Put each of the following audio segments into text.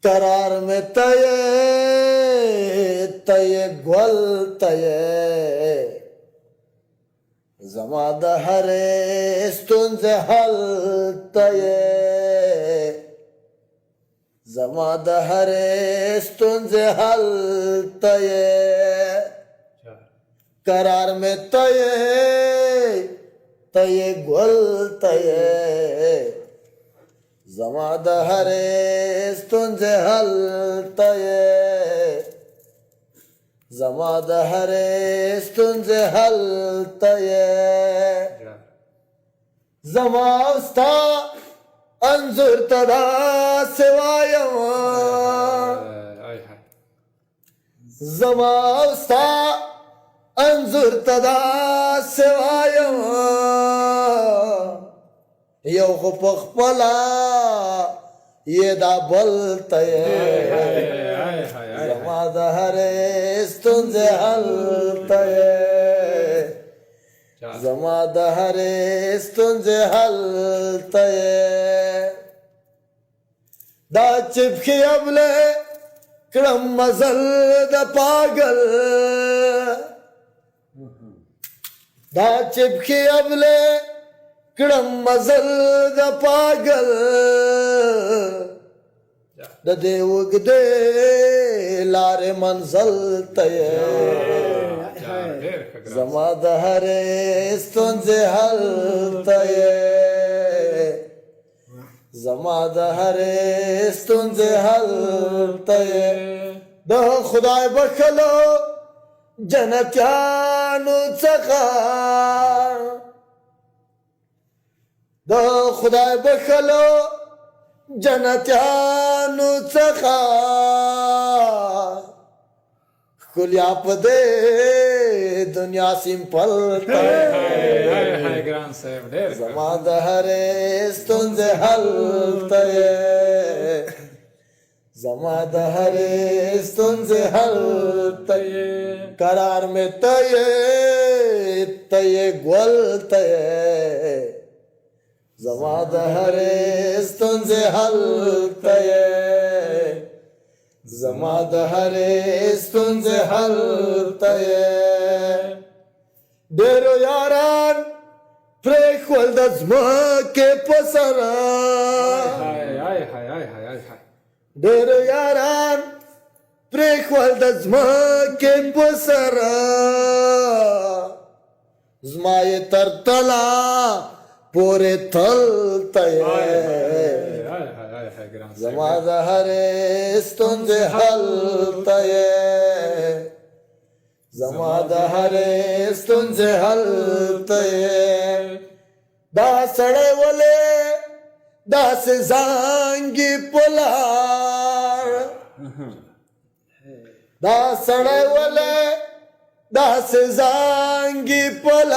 करार में तये तये ग्वल तये जमाद हरे स्तुंजे हल तये जमाद हरे स्तुंजे हल तये करार में तये तये ग्वल तये जमाद हरे स्तुंजे हल तये जमाद हरे स्तुंजे हल तये जमास्ता अंजुर तदा सेवायम जमास्ता अंजुर तदा सेवायम यो पखपला ये दा बलतये जमाद हरे स्तुंजे हल तये जमाद हरे स्तुंजे हल तये दा चिपकी अबले क्रम मजल दा पागल दा चिपकी अबले क्रम मजल दा पागल द देवग दे लारे मंजल तये जमाद हरे स्तुंजे हल तये जमाद हरे स्तुंजे हल तये द खुदाय बखलो जनत्यानु चखा द खुदाय बखलो जनत्यानु चखा कुलिया पदे दुनिया सिंपल जमाद हरे स्तुंजे हल तये जमाद हरे स्तुंजे हल तये करार में तये तये ग्वल तये जमाद हरे स्तुंजे हल तये जमाद हरे स्तुंजे हल तये डेरो यारान प्रेख वल्दज के पसरा डेरो यारान प्रेख वल्दज के पसरा जमाये तरतला पोरे थल तये जमाद हरे स्तुंजे हल तये जमाद हरे स्तुंजे हल तये दा सड़े वले दास जांगी पुलार दा सड़े वले दास जांगी पुलार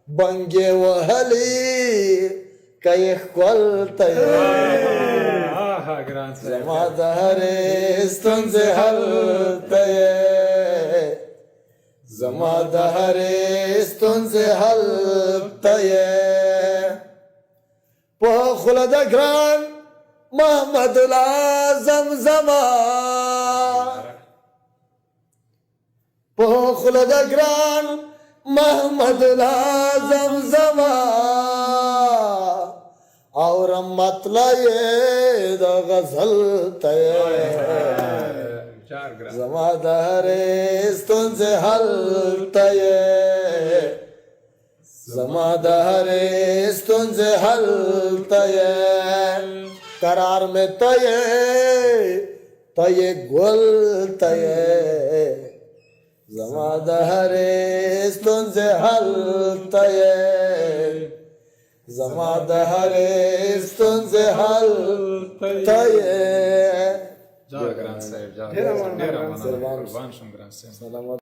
बंगे वहली कई खोल तये जमाद हरे स्तुंजे हल तये जमाद हरे स्तुंजे हल तये पोखुलद ग्रान मोहम्मद लाजम जमा पोखुलद ग्रान मोहम्मद लाजम जमा और मतलये द गजल तये जमाद हरे स्तुंजे हल तये जमाद हरे स्तुंजे हल तये करार में तये तये ग्वल तये जमाद हरे स्तुंजे हल तये जमाद हरे स्तुंजे हल तये Grant Saib, Grant Saib.